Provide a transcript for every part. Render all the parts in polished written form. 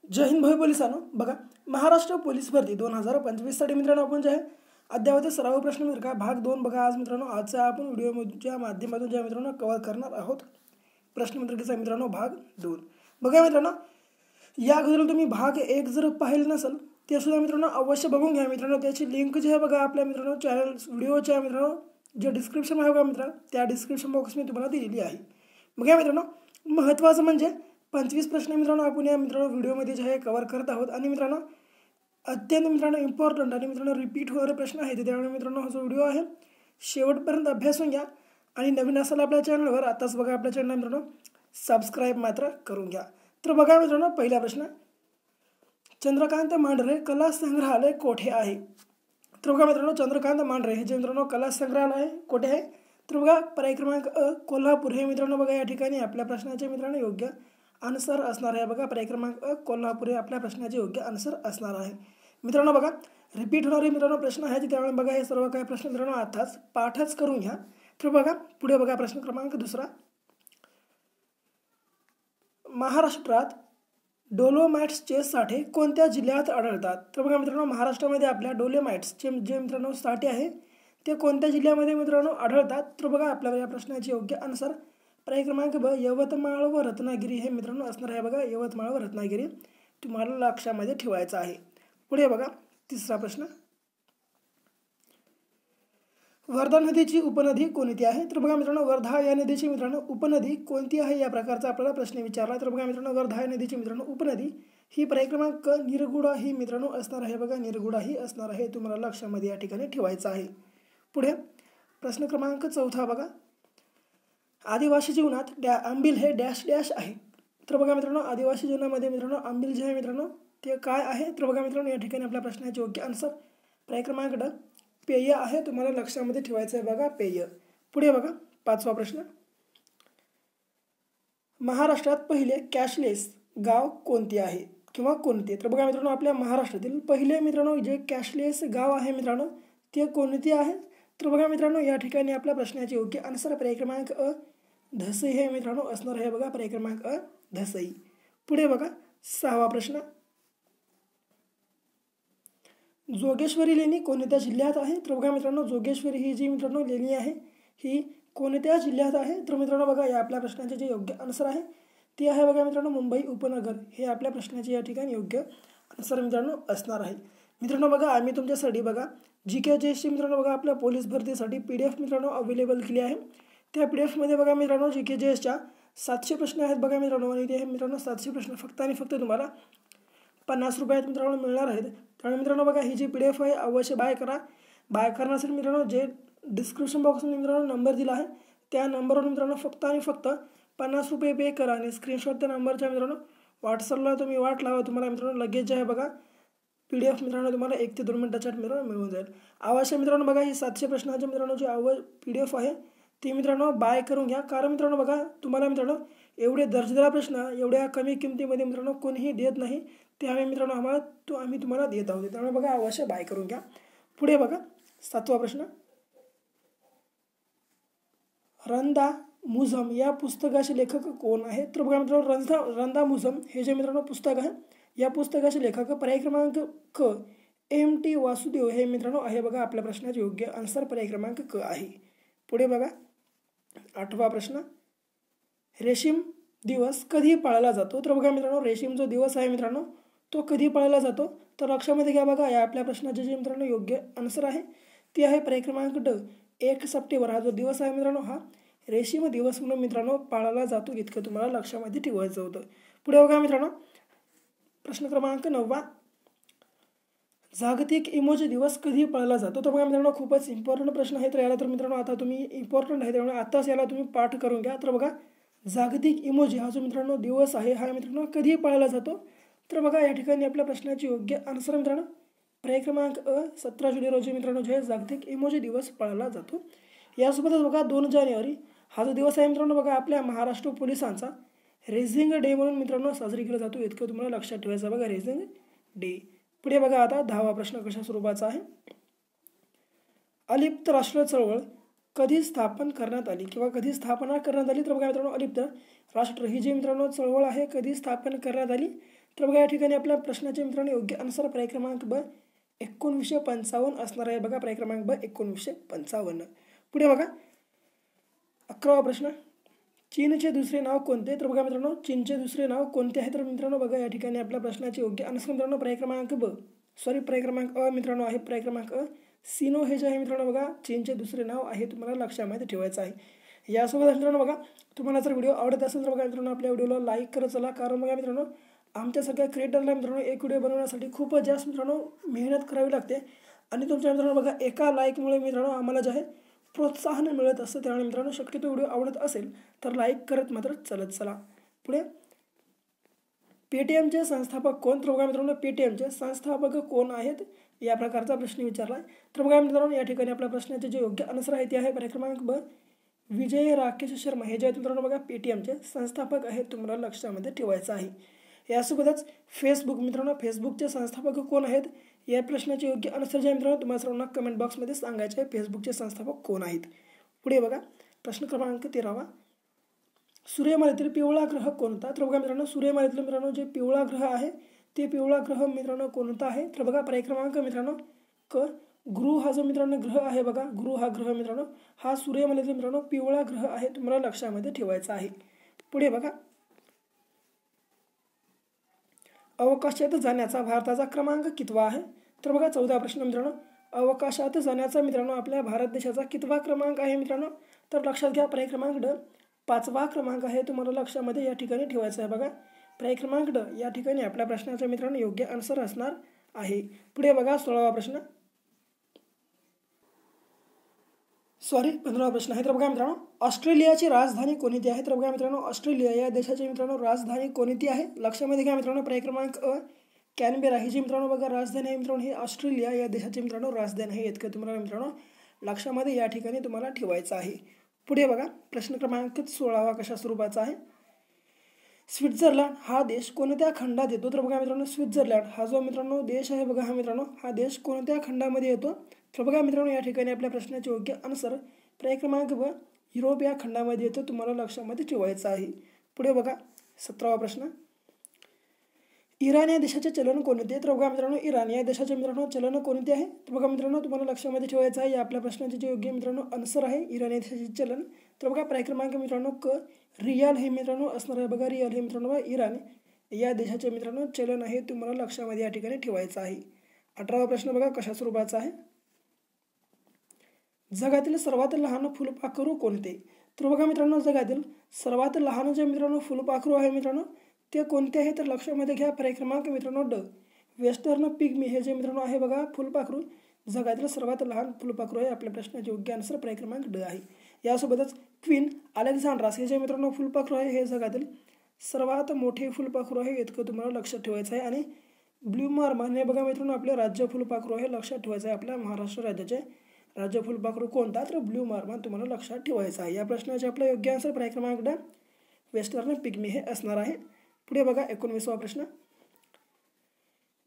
जय हिंद भावी पोलिसांनो. बघा, महाराष्ट्र पोलीस भरती 2025 साठी मित्रांनो आपण जे आहे अद्ययावत सराव प्रश्न मित्र का भाग 2 बघा आज मित्रांनो आजचा आपण व्हिडिओच्या माध्यमातून ज्या मित्रांनो कव्हर करणार आहोत प्रश्न मित्रकीचा मित्रांनो भाग 2. बघा मित्रांनो, या अगोदर तुम्ही भाग 1 जर पाहिलं नसेल ते सुद्धा मित्रांनो अवश्य बघून घ्या मित्रांनो. त्याची लिंक जी आहे बघा आपल्या मित्रांनो चॅनल व्हिडिओच्या मित्रांनो जे डिस्क्रिप्शन आहे बघा मित्रांनो त्या डिस्क्रिप्शन बॉक्स मी तुम्हाला दिलेली आहे. बघा मित्रांनो, महत्त्वाचं म्हणजे 25 प्रश्न मित्रांनो आपण या मित्रांनो व्हिडिओमध्ये जे आहे कव्हर करत आहोत आणि मित्रांनो अत्यंत मित्रांनो इम्पॉर्टंट आणि मित्रांनो रिपीट होणारे प्रश्न आहेत. त्यामुळे मित्रांनो हा जो व्हिडिओ आहे शेवटपर्यंत अभ्यासून घ्या आणि नवीन असाल आपल्या चॅनलवर आताच बघा आपल्या चॅनल मित्रांनो सबस्क्राईब मात्र करून घ्या. तर बघा मित्रांनो, पहिला प्रश्न, चंद्रकांत मांढरे कला संग्रहालय कोठे आहे? तर बघा मित्रांनो, चंद्रकांत मांढरे हे जे मित्रांनो कला संग्रहालय कोठे आहे? तर बघा पर्याय क्रमांक अ कोल्हापूर हे मित्रांनो बघा या ठिकाणी आपल्या प्रश्नाचे मित्रांनो योग्य आन्सर असणार आहे. बघा पर्याय क्रमांक अ कोल्हापूर हे आपल्या प्रश्नाचे योग्य आन्सर असणार आहे. मित्रांनो बघा रिपीट होणारे मित्रांनो प्रश्न आहेत त्यामुळे बघा हे सर्व काही प्रश्न मित्रांनो आताच पाठच करून घ्या. तर बघा पुढे बघा प्रश्न क्रमांक दुसरा, महाराष्ट्रात डोलोमाइट्सचे साठे कोणत्या जिल्ह्यात आढळतात? तर बघा मित्रांनो, महाराष्ट्रामध्ये आपल्या डोलोमाइट्सचे जे मित्रांनो साठे आहे ते कोणत्या जिल्ह्यामध्ये मित्रांनो आढळतात? तर बघा आपल्या या प्रश्नाचे योग्य आन्सर पर्याय क्रमांक ब यवतमाळ व रत्नागिरी हे मित्रांनो असणार आहे. बघा यवतमाळ व रत्नागिरी तुम्हाला लक्षामध्ये ठेवायचं आहे. पुढे बघा तिसरा प्रश्न, वर्धा नदीची उपनदी कोणती आहे? तर बघा मित्रांनो, वर्धा या नदीची मित्रांनो उपनदी कोणती आहे या प्रकारचा आपल्याला प्रश्न विचारला. तर बघा मित्रांनो, वर्धा या नदीची मित्रांनो उपनदी ही पर्याय क्रमांक निरगुडा ही मित्रांनो असणार आहे. बघा निरगुडा ही असणार आहे, तुम्हाला लक्षामध्ये या ठिकाणी ठेवायचं आहे. पुढे प्रश्न क्रमांक चौथा बघा, आदिवासी जीवनात आंबील हे डॅश डॅश आहे. तर बघा मित्रांनो, आदिवासी जीवनामध्ये मित्रांनो आंबील जे आहे मित्रांनो ते काय आहे? तर बघा मित्रांनो या ठिकाणी आपल्या प्रश्नाचे योग्य आन्सर पर्याय क्रमांक ड पेय आहे, तुम्हाला लक्षामध्ये ठेवायचं आहे. बघा पेय. पुढे बघा पाचवा प्रश्न, महाराष्ट्रात पहिले कॅशलेस गाव कोणते आहे किंवा कोणते? तर बघा मित्रांनो, आपल्या महाराष्ट्रातील पहिले मित्रांनो जे कॅशलेस गाव आहे मित्रांनो ते कोणते आहे? तर बघा मित्रांनो या ठिकाणी आपल्या प्रश्नाचे योग्य आन्सर पर्याय क्रमांक अ धसई हे मित्रांनो असणार आहे. बघा पर्याय क्रमांक अ धसई. पुढे बघा सहावा प्रश्न, जोगेश्वरी लेणी कोणत्या जिल्ह्यात आहे? तर बघा मित्रांनो, जोगेश्वरी ही जी मित्रांनो लेणी आहे ही कोणत्या जिल्ह्यात आहे? तर मित्रांनो बघा या आपल्या प्रश्नाचे जे योग्य आन्सर आहे ते आहे बघा मित्रांनो मुंबई उपनगर हे आपल्या प्रश्नाचे या ठिकाणी योग्य आन्सर मित्रांनो असणार आहे. मित्रांनो बघा आम्ही तुमच्यासाठी बघा GK GSची मित्रांनो बघा आपल्या पोलीस भरतीसाठी PDF मित्रांनो अवेलेबल केली आहे. त्या PDF मध्ये बघा मित्रांनो GK GSच्या 700 प्रश्न आहेत बघा मित्रांनो आणि ते मित्रांनो 700 प्रश्न फक्त आणि फक्त तुम्हाला 50 रुपयात मित्रांनो मिळणार आहेत. त्यामुळे मित्रांनो बघा ही जी PDF आहे अवश्य बाय करा. बाय करण्यासाठी मित्रांनो जे डिस्क्रिप्शन बॉक्समध्ये मित्रांनो नंबर दिला आहे त्या नंबरवर मित्रांनो फक्त आणि फक्त 50 रुपये पे करा आणि स्क्रीनशॉट त्या नंबरच्या मित्रांनो व्हॉट्सअपला तुम्ही वाट लावा. तुम्हाला मित्रांनो लगेच जे आहे बघा PDF मित्रांनो तुम्हाला 1 ते 2 मिनिटाच्या मित्रांनो मिळून जाईल. अवश्य मित्रांनो बघा ही 700 प्रश्नाचे मित्रांनो जे PDF आहे ते मित्रांनो बाय करून घ्या. कारण मित्रांनो बघा तुम्हाला मित्रांनो एवढे दर्जेदार प्रश्न एवढ्या कमी किमतीमध्ये मित्रांनो कोणीही देत नाही. ते मित्रांनो आम्ही तुम्हाला देत आहोत. त्यामुळे बघा अवश्य बाय करून घ्या. पुढे बघा सातवा प्रश्न, रंदा मुझम या पुस्तकाचे लेखक कोण आहे? तर बघा मित्रांनो रंदा मुझम हे जे मित्रांनो पुस्तक आहे या पुस्तकाचे लेखक पर्याय क्रमांक क MT वासुदेव हे मित्रांनो आहे. बघा आपल्या प्रश्नाचे योग्य आन्सर पर्याय क्रमांक क आहे. पुढे बघा आठवा प्रश्न, रेशीम दिवस कधी पाळला जातो? तर बघा मित्रांनो रेशीम जो दिवस आहे मित्रांनो तो कधी पाळला जातो? तर लक्षामध्ये घ्या. बघा या आपल्या प्रश्नाचे जे मित्रांनो योग्य आन्सर आहे ते आहे पर्याय क्रमांक ड 1 सप्टेंबर हा जो दिवस आहे मित्रांनो हा रेशीम दिवस म्हणून मित्रांनो पाळला जातो. इतकं तुम्हाला लक्षामध्ये ठेवायचं होतं. पुढे बघा मित्रांनो प्रश्न क्रमांक 9, जागतिक इमोजी दिवस कधी पाळला जातो? तर बघा मित्रांनो खूपच इम्पॉर्टंट प्रश्न आहे. तर याला तर मित्रांनो आता तुम्ही इम्पॉर्टंट आहे त्यामुळे आताच याला तुम्ही पाठ करून घ्या. तर बघा जागतिक इमोजी हा जो मित्रांनो दिवस आहे हा मित्रांनो कधी पाळला जातो? तर बघा या ठिकाणी आपल्या प्रश्नाची योग्य आन्सर मित्रांनो पर्याय क्रमांक अ 17 जुलै रोजी मित्रांनो जे जागतिक इमोजी दिवस पाळला जातो. यासोबतच बघा 2 जानेवारी हा जो दिवस आहे मित्रांनो बघा आपल्या महाराष्ट्र पोलिसांचा रेझिंग डे म्हणून मित्रांनो साजरी केला जातो. इतकं तुम्हाला लक्षात ठेवायचं बघा रेझिंग डे. पुढे बघा आता 10वा प्रश्न कशा स्वरूपाचा आहे, अलिप्त राष्ट्र चळवळ कधी स्थापन करण्यात आली किंवा कधी स्थापना करण्यात आली? तर बघा मित्रांनो अलिप्त राष्ट्र ही जी मित्रांनो चळवळ आहे कधी स्थापन करण्यात आली? तर बघा या ठिकाणी आपल्या प्रश्नाचे मित्रांनो योग्य अनुसार पर्याय क्रमांक ब 1955 असणार आहे बघा. पर्याय क्रमांक ब 1955. पुढे बघा 11वा प्रश्न. चीनचे दुसरे नाव कोणते? तर बघा मित्रांनो चीनचे दुसरे नाव कोणते आहे? तर मित्रांनो बघा या ठिकाणी आपल्या प्रश्नाचे योग्य अनुसार मित्रांनो पर्याय क्रमांक ब पर्याय क्रमांक अ मित्रांनो आहे. पर्याय क्रमांक अ सिनो हे जे आहे मित्रांनो बघा चीनचे दुसरे नाव आहे, तुम्हाला लक्षामध्ये ठेवायचं आहे. यासोबत मित्रांनो बघा तुम्हाला जर व्हिडिओ आवडत असेल तर बघा मित्रांनो आपल्या व्हिडिओला लाईक करत चला, कारण बघा मित्रांनो आमच्या सगळ्या क्रिएटरला मित्रांनो एक व्हिडिओ बनवण्यासाठी खूपच जास्त मित्रांनो मेहनत करावी लागते आणि तुमच्या मित्रांनो बघा एका लाईकमुळे मित्रांनो आम्हाला जे आहे प्रोत्साहन मिळत असतं. त्यामुळे मित्रांनो शक्यतो व्हिडिओ आवडत असेल तर लाईक करत मात्र चलत चला. पुढे पेटीएमचे संस्थापक कोण? तर बघा मित्रांनो पेटीएमचे संस्थापक कोण आहेत या प्रकारचा प्रश्न विचारला आहे. तर बघा मित्रांनो या ठिकाणी आपल्या प्रश्नाचे जे योग्य आन्सर आहे ते आहे पर्याय क्रमांक ब विजय राकेश शर्मा हे जे आहेत मित्रांनो बघा पेटीएमचे संस्थापक आहेत, तुम्हाला लक्षामध्ये ठेवायचं आहे. यासोबतच फेसबुक मित्रांनो फेसबुकचे संस्थापक कोण आहेत या प्रश्नाचे योग्य आन्सर जे आहे मित्रांनो तुम्हाला सर्वांना कमेंट बॉक्समध्ये सांगायचे आहे फेसबुकचे संस्थापक कोण आहेत. पुढे बघा प्रश्न क्रमांक 13वा. सूर्यमालेतील पिवळा ग्रह कोणता? तर बघा मित्रांनो सूर्यमालेतील मित्रांनो जे पिवळा ग्रह आहे ते पिवळा ग्रह मित्रांनो कोणता आहे? तर बघा पर्याय क्रमांक मित्रांनो क गुरु हा जो मित्रांनो ग्रह आहे बघा गुरु हा ग्रह मित्रांनो हा सूर्यमालेतील मित्रांनो पिवळा ग्रह आहे, तुम्हाला लक्षामध्ये ठेवायचा आहे. पुढे बघा अवकाशात जाण्याचा भारताचा क्रमांक कितवा आहे? तर बघा 14 प्रश्न मित्रांनो अवकाशात जाण्याचा मित्रांनो आपल्या भारत देशाचा कितवा क्रमांक आहे मित्रांनो? तर लक्षात घ्या पर्याय क्रमांक ड 5वा क्रमांक आहे, तुम्हाला लक्षामध्ये या ठिकाणी ठेवायचं आहे. बघा पर्याय क्रमांक ड या ठिकाणी आपल्या प्रश्नाचा मित्रांनो योग्य आन्सर असणार आहे. पुढे बघा 16वा प्रश्न 15वा प्रश्न आहे. तर बघा मित्रांनो ऑस्ट्रेलियाची राजधानी कोणती आहे? तर बघा मित्रांनो ऑस्ट्रेलिया या देशाची मित्रांनो राजधानी कोणती आहे? लक्षामध्ये घ्या मित्रांनो पर्याय क्रमांक अ कॅनबेरा ही जी मित्रांनो बघा राजधानी आहे मित्रांनो ही ऑस्ट्रेलिया या देशाची मित्रांनो राजधानी आहे, इतकं तुम्हाला मित्रांनो लक्षामध्ये या ठिकाणी तुम्हाला ठेवायचं आहे. पुढे बघा प्रश्न क्रमांक 16वा कशा स्वरूपाचा आहे. स्वित्झर्लंड हा देश कोणत्या खंडात येतो? तर बघा मित्रांनो स्वित्झर्लंड हा जो मित्रांनो देश आहे बघा हा मित्रांनो हा देश कोणत्या खंडामध्ये येतो? तर बघा मित्रांनो या ठिकाणी आपल्या प्रश्नाचे योग्य आन्सर पर्याय क्रमांक ब युरोप या खंडामध्ये येतो, तुम्हाला लक्षामध्ये ठेवायचं आहे. पुढे बघा 17वा प्रश्न इराण या देशाचे चलन कोणते? तर बघा मित्रांनो इराण या देशाचे मित्रांनो चलन कोणते आहे? तर बघा मित्रांनो तुम्हाला लक्षामध्ये ठेवायचं आहे. या आपल्या प्रश्नाचे जे योग्य मित्रांनो आन्सर आहे इराण या देशाचे चलन. तर बघा पर्याय क्रमांक मित्रांनो क रियाल हे मित्रांनो असणार आहे बघा. रियाल हे मित्रांनो इराण या देशाचे मित्रांनो चलन आहे, तुम्हाला लक्षामध्ये या ठिकाणी ठेवायचं आहे. 18वा प्रश्न बघा कशा स्वरूपाचा आहे. जगातील सर्वात लहान फुलपाखरू कोणते? तर बघा मित्रांनो जगातील सर्वात लहान जे मित्रांनो फुलपाखरू आहे मित्रांनो ते कोणते आहे? तर लक्षामध्ये घ्या पर्याय क्रमांक मित्रांनो ड वेस्टर्न पिग्मी हे जे मित्रांनो आहे बघा फुलपाखरू जगातील सर्वात लहान फुलपाखरू आहे. आपल्या प्रश्नाचे योग्य आन्सर पर्याय क्रमांक ड आहे. यासोबतच क्वीन अलेक्झांड्रास हे जे मित्रांनो फुलपाखरू आहे हे जगातील सर्वात मोठे फुलपाखरू आहे, इतकं तुम्हाला लक्षात ठेवायचं आहे. आणि ब्ल्यू मार्मन हे बघा मित्रांनो आपले राज्य फुलपाखरू आहे, लक्षात ठेवायचं आहे. आपल्या महाराष्ट्र राज्याचे राज्य फुलपाखरू कोणता? तर ब्ल्यू मार्मन, तुम्हाला लक्षात ठेवायचं आहे. या प्रश्नाचे आपला योग्य आन्सर पर्याय क्रमांक ड वेस्टर्न पिग्मी हे असणार आहे. पुढे बघा 19वा प्रश्न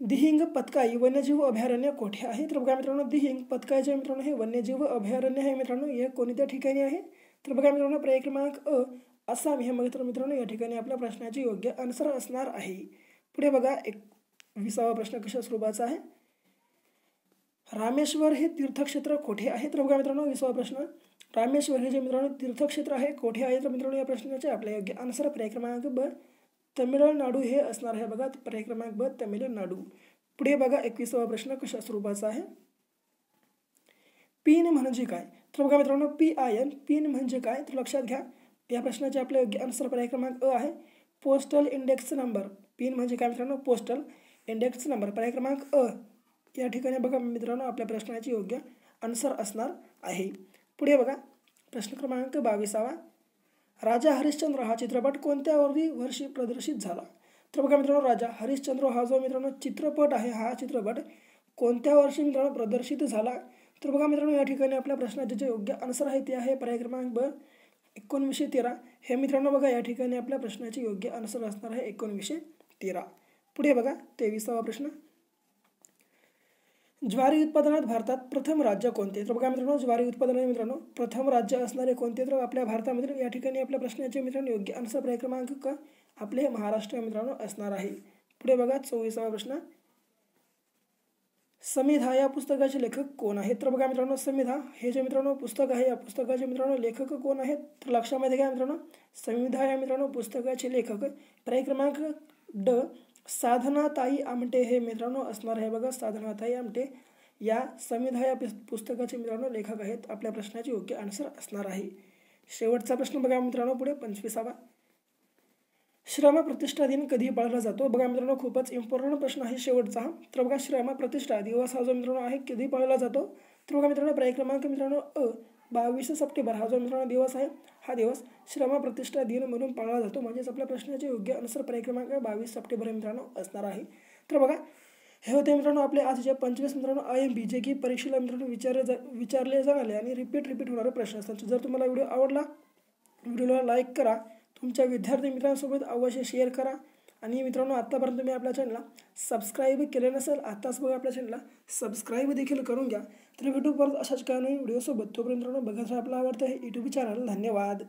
दिहिंग पतकाई वन्यजीव अभयारण्य कोठे आहे? तर बघा मित्रांनो दिहिंग पतकाईचे मित्रांनो हे वन्यजीव अभयारण्य आहे मित्रांनो हे कोणत्या ठिकाणी आहे? तर बघा मित्रांनो पर्याय क्रमांक अ आसाम हे मित्रांनो या ठिकाणी आपल्या प्रश्नाचे योग्य आन्सर असणार आहे. पुढे बघा 20वा प्रश्न कशा स्वरूपाचा आहे. रामेश्वर हे तीर्थक्षेत्र कोठे आहे? तर बघा मित्रांनो 20वा प्रश्न रामेश्वर हे जे मित्रांनो तीर्थक्षेत्र आहे कोठे आहे? तर मित्रांनो या प्रश्नाचे आपल्या योग्य आन्सर पर्याय क्रमांक ब तमिळनाडू हे असणार आहे बघा. पर्याय क्रमांक ब तमिळनाडू. पुढे बघा 21वा प्रश्न कशा स्वरूपाचा आहे. पिन म्हणजे काय? तर बघा मित्रांनो PIN पिन म्हणजे काय? तर लक्षात घ्या या प्रश्नाचे आपले योग्य आन्सर पर्याय क्रमांक अ आहे पोस्टल इंडेक्स नंबर. पिन म्हणजे काय मित्रांनो पोस्टल इंडेक्स नंबर. पर्याय क्रमांक अ या ठिकाणी बघा मित्रांनो आपल्या प्रश्नाचे योग्य आन्सर असणार आहे. पुढे बघा प्रश्न क्रमांक 22वा राजा हरिश्चंद्र हा चित्रपट कोणत्या वर्षी प्रदर्शित झाला? तर बघा मित्रांनो राजा हरिश्चंद्र हा जो मित्रांनो चित्रपट आहे हा चित्रपट कोणत्या वर्षी मित्रांनो प्रदर्शित झाला? तर बघा मित्रांनो या ठिकाणी आपल्या प्रश्नाचे जे योग्य आन्सर आहे ते आहे पर्याय क्रमांक ब 1913 हे मित्रांनो बघा या ठिकाणी आपल्या प्रश्नाचे योग्य आन्सर असणार आहे 1913. पुढे बघा 23वा प्रश्न ज्वारी उत्पादनात भारतात प्रथम राज्य कोणते? तर बघा मित्रांनो, ज्वारी उत्पादनात मित्रांनो प्रथम राज्य असणारे कोणते? तर आपल्या भारतामधील या ठिकाणी आपल्या प्रश्नाचे मित्रांनो योग्य आन्सर पर्याय क्रमांक का आपले महाराष्ट्र मित्रांनो असणार आहे. पुढे बघा 24वा प्रश्न. समिधा या पुस्तकाचे लेखक कोण आहेत? तर बघा मित्रांनो, समिधा हे जे मित्रांनो पुस्तक आहे, या पुस्तकाचे मित्रांनो लेखक कोण आहेत? तर लक्षामध्ये घ्या मित्रांनो, समिधा या मित्रांनो पुस्तकाचे लेखक पर्याय क्रमांक ड साधनाताई आमटे हे मित्रांनो असणार आहे. बघा, साधनाताई आमटे या समिधा या पुस्तकाचे मित्रांनो लेखक आहेत. आपल्या प्रश्नाचे योग्य आन्सर असणार आहे. शेवटचा प्रश्न बघा मित्रांनो, पुढे 25वा. श्रम प्रतिष्ठा दिन कधी पाळला जातो? बघा मित्रांनो, खूपच इम्पॉर्टंट प्रश्न आहे शेवटचा. तर बघा, श्रम प्रतिष्ठा दिवस हा जो मित्रांनो आहे कधी पाळला जातो? तर बघा मित्रांनो, पर्याय क्रमांक मित्रांनो 22 सप्टेंबर हा जो मित्रांनो दिवस आहे, हा दिवस श्रम प्रतिष्ठा दिन म्हणून पाळला जातो. म्हणजेच आपल्या प्रश्नाचे योग्य आन्सर पर्याय क्रमांक 22 सप्टेंबर मित्रांनो असणार आहे. तर बघा, हे होते मित्रांनो आपले आजचे 25 मित्रांनो IMP जे की परीक्षेला मित्रांनो विचारले जाणारे आणि रिपीट होणारे प्रश्न असतात. जर तुम्हाला व्हिडिओ आवडला, व्हिडिओला लाईक करा, तुमच्या विद्यार्थी मित्रांसोबत अवश्य शेअर करा आणि मित्रांनो, आत्तापर्यंत तुम्ही आपल्या चॅनलला सबस्क्राईब केले नसेल, आत्ताच बघा आपल्या चॅनलला सबस्क्राईब देखील करून घ्या. तर भेटू परत अशाच काही नवीन व्हिडिओसोबत. तोपर्यंत मित्रांनो बघत राहा आपलं आवडतं हे यूट्यूब चॅनल. धन्यवाद.